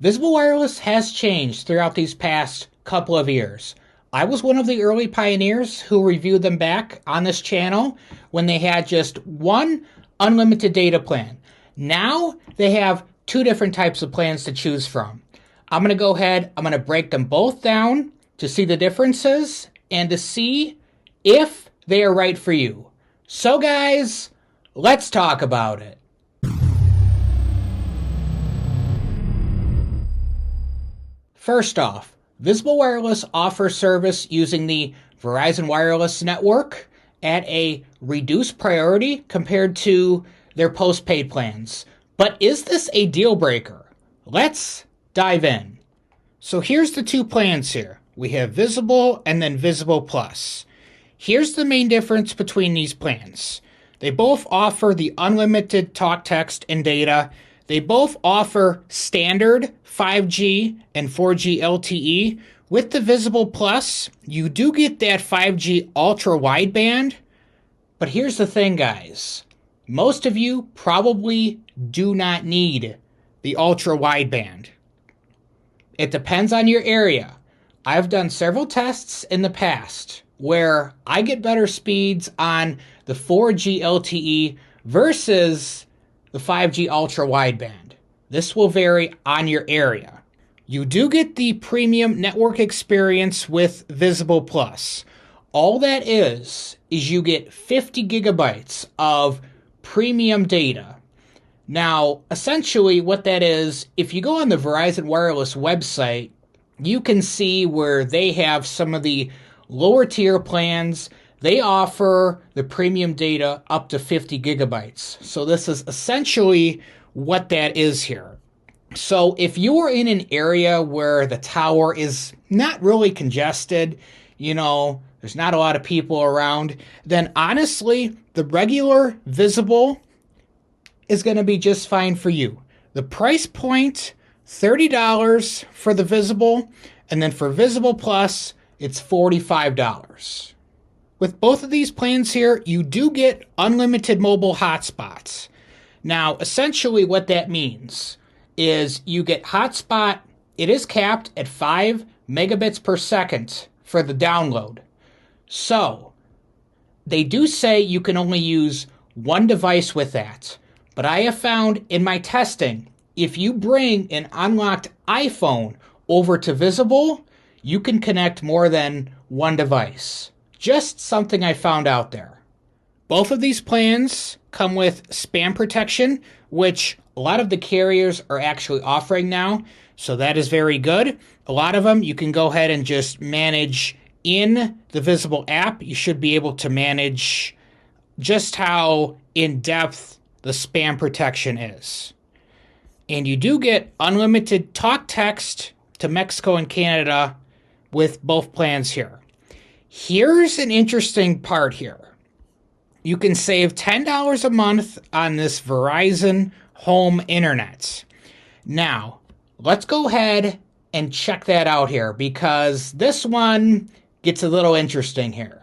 Visible wireless has changed throughout these past couple of years. I was one of the early pioneers who reviewed them back on this channel when they had just one unlimited data plan. Now they have two different types of plans to choose from. I'm going to go ahead, I'm going to break them both down to see the differences and to see if they are right for you. So guys, let's talk about it. First off, Visible Wireless offers service using the Verizon wireless network at a reduced priority compared to their postpaid plans. But is this a deal breaker? Let's dive in. So here's the two plans here. We have Visible and then Visible Plus. Here's the main difference between these plans. They both offer the unlimited talk, text, and data. They both offer standard 5G and 4G LTE. With the Visible Plus, you do get that 5G ultra wideband. But here's the thing, guys. Most of you probably do not need the ultra wideband. It depends on your area. I've done several tests in the past where I get better speeds on the 4G LTE versus the 5G ultra wideband. This will vary on your area. You do get the premium network experience with Visible Plus. All that is you get 50 gigabytes of premium data. Now, essentially what that is, if you go on the Verizon Wireless website, you can see where they have some of the lower tier plans. They offer the premium data up to 50 gigabytes. So this is essentially what that is here. So if you're in an area where the tower is not really congested, there's not a lot of people around, then honestly, the regular Visible is going to be just fine for you. The price point, $30 for the Visible, and then for Visible Plus, it's $45. With both of these plans here, you do get unlimited mobile hotspots. Now, essentially what that means is you get hotspot, it is capped at 5 megabits per second for the download. So, they do say you can only use one device with that. But I have found in my testing, if you bring an unlocked iPhone over to Visible, you can connect more than one device. Just something I found out there. Both of these plans come with spam protection, which a lot of the carriers are actually offering now, so that is very good. A lot of them you can go ahead and just manage in the Visible app. You should be able to manage just how in-depth the spam protection is. And you do get unlimited talk text to Mexico and Canada with both plans here. Here's an interesting part here. You can save $10 a month on this Verizon home internet. Now, let's go ahead and check that out here because this one gets a little interesting here.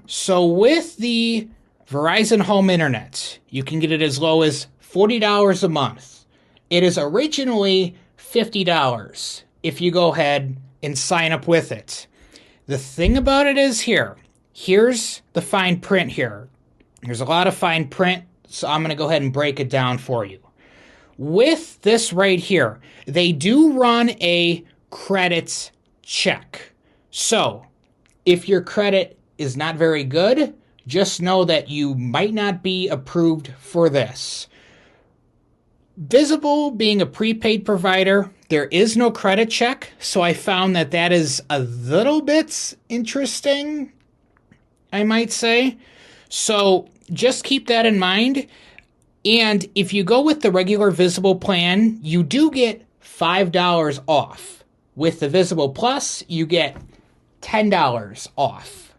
So with the Verizon home internet, you can get it as low as $40 a month. It is originally $50 if you go ahead and sign up with it. The thing about it is here's the fine print here. There's a lot of fine print, so I'm going to go ahead and break it down for you. With this right here, they do run a credit check. So, if your credit is not very good, just know that you might not be approved for this. Visible being a prepaid provider, there is no credit check, so I found that is a little bit interesting, I might say. So just keep that in mind. And if you go with the regular Visible plan, you do get $5 off. With the Visible Plus, you get $10 off.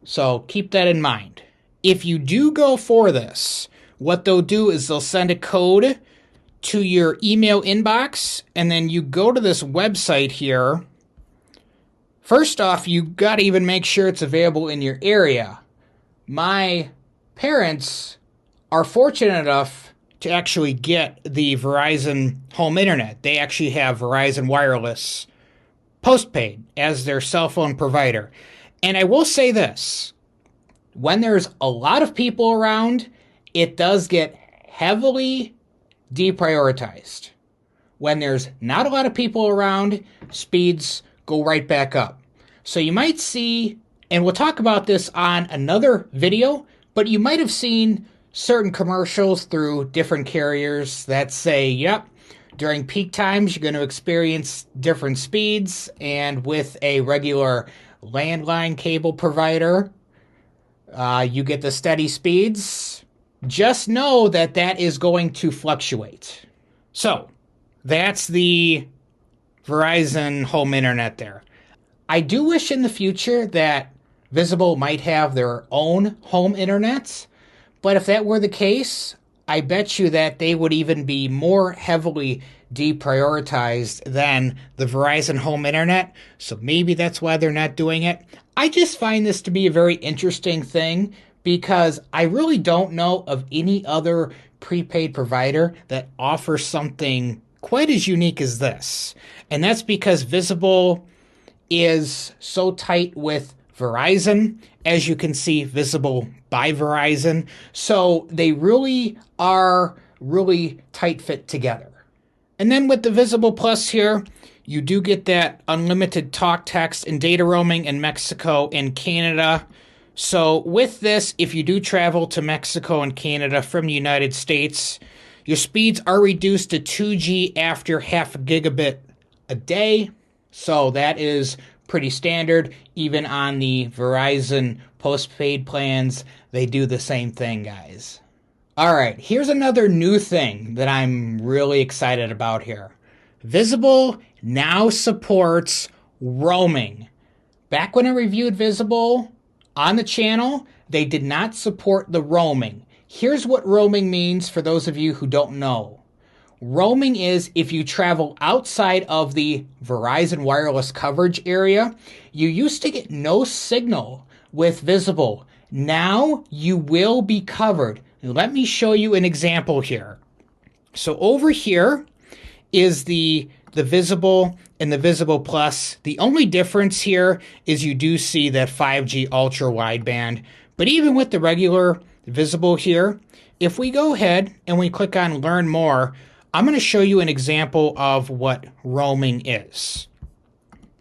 So keep that in mind. If you do go for this, what they'll do is they'll send a code to your email inbox, and then you go to this website here. First off, you got to even make sure it's available in your area. My parents are fortunate enough to actually get the Verizon home internet. They actually have Verizon Wireless postpaid as their cell phone provider. And I will say this, when there's a lot of people around, it does get heavily deprioritized. When there's not a lot of people around, speeds go right back up. So you might see, and we'll talk about this on another video, but you might have seen certain commercials through different carriers that say, yep, during peak times, you're going to experience different speeds, and with a regular landline cable provider, you get the steady speeds. Just know that that is going to fluctuate. So, that's the Verizon home internet there. I do wish in the future that Visible might have their own home internets, but if that were the case, I bet you that they would even be more heavily deprioritized than the Verizon home internet, so maybe that's why they're not doing it. I just find this to be a very interesting thing because I really don't know of any other prepaid provider that offers something quite as unique as this. And that's because Visible is so tight with Verizon. As you can see, Visible by Verizon. So they really are really tight fit together. And then with the Visible Plus here, you do get that unlimited talk, text, and data roaming in Mexico and Canada. So with this, if you do travel to Mexico and Canada from the United States, your speeds are reduced to 2G after half a gigabit a day. So that is pretty standard. Even on the Verizon postpaid plans, they do the same thing, guys. All right, here's another new thing that I'm really excited about here. Visible now supports roaming. Back when I reviewed Visible on the channel, they did not support the roaming. Here's what roaming means for those of you who don't know. Roaming is if you travel outside of the Verizon wireless coverage area. You used to get no signal with Visible. Now you will be covered. Let me show you an example here. So over here is the Visible and the Visible Plus. The only difference here is you do see that 5G ultra wideband. But even with the regular Visible here, if we go ahead and we click on Learn More, I'm going to show you an example of what roaming is.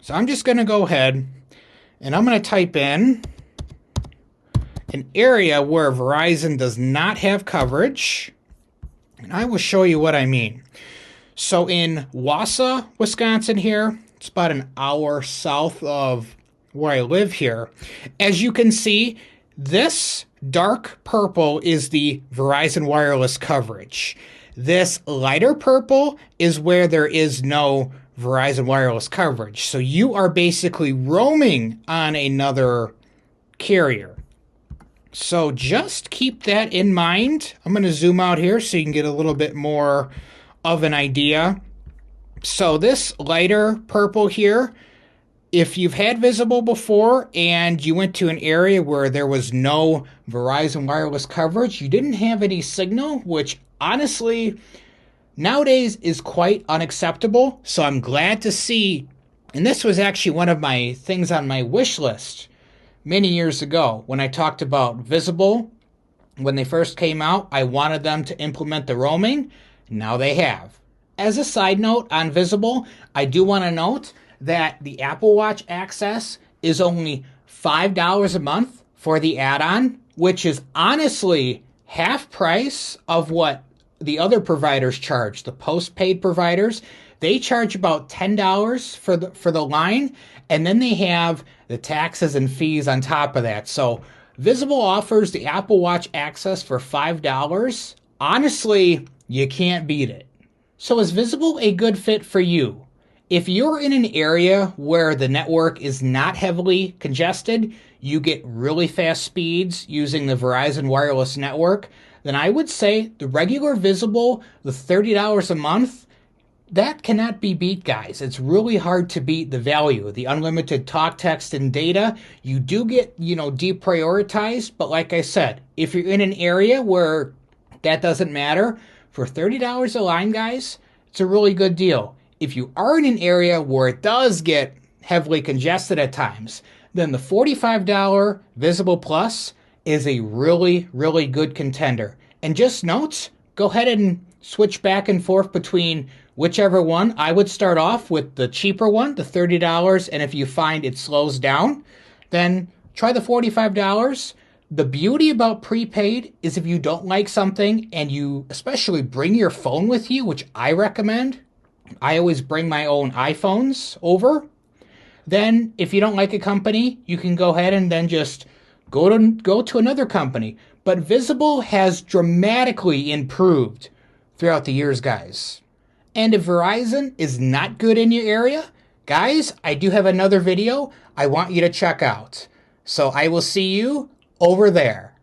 So I'm just going to go ahead and I'm going to type in an area where Verizon does not have coverage, and I will show you what I mean. So in Wausau, Wisconsin here, it's about an hour south of where I live here. As you can see, this dark purple is the Verizon wireless coverage. This lighter purple is where there is no Verizon wireless coverage. So you are basically roaming on another carrier. So just keep that in mind. I'm going to zoom out here so you can get a little bit more of an idea. So this lighter purple here, if you've had Visible before and you went to an area where there was no Verizon wireless coverage, you didn't have any signal, which honestly nowadays is quite unacceptable. So I'm glad to see, and this was actually one of my things on my wish list many years ago when I talked about Visible. When they first came out, I wanted them to implement the roaming. Now they have. As a side note on Visible, I do want to note that the Apple Watch access is only $5 a month for the add-on, which is honestly half price of what the other providers charge. The postpaid providers, they charge about $10 for the line, and then they have the taxes and fees on top of that. So Visible offers the Apple Watch access for $5. Honestly, you can't beat it. So is Visible a good fit for you? If you're in an area where the network is not heavily congested, you get really fast speeds using the Verizon wireless network, then I would say the regular Visible, the $30 a month, that cannot be beat, guys. It's really hard to beat the value. The unlimited talk, text, and data, you do get, deprioritized, but like I said, if you're in an area where that doesn't matter, For $30 a line, guys, it's a really good deal. If you are in an area where it does get heavily congested at times, then the $45 Visible Plus is a really, really good contender. And just note, go ahead and switch back and forth between whichever one. I would start off with the cheaper one, the $30, and if you find it slows down, then try the $45. The beauty about prepaid is if you don't like something and you especially bring your phone with you, which I recommend, I always bring my own iPhones over. Then if you don't like a company, you can go ahead and then just go to another company. But Visible has dramatically improved throughout the years, guys. And if Verizon is not good in your area, guys, I do have another video I want you to check out. So I will see you over there.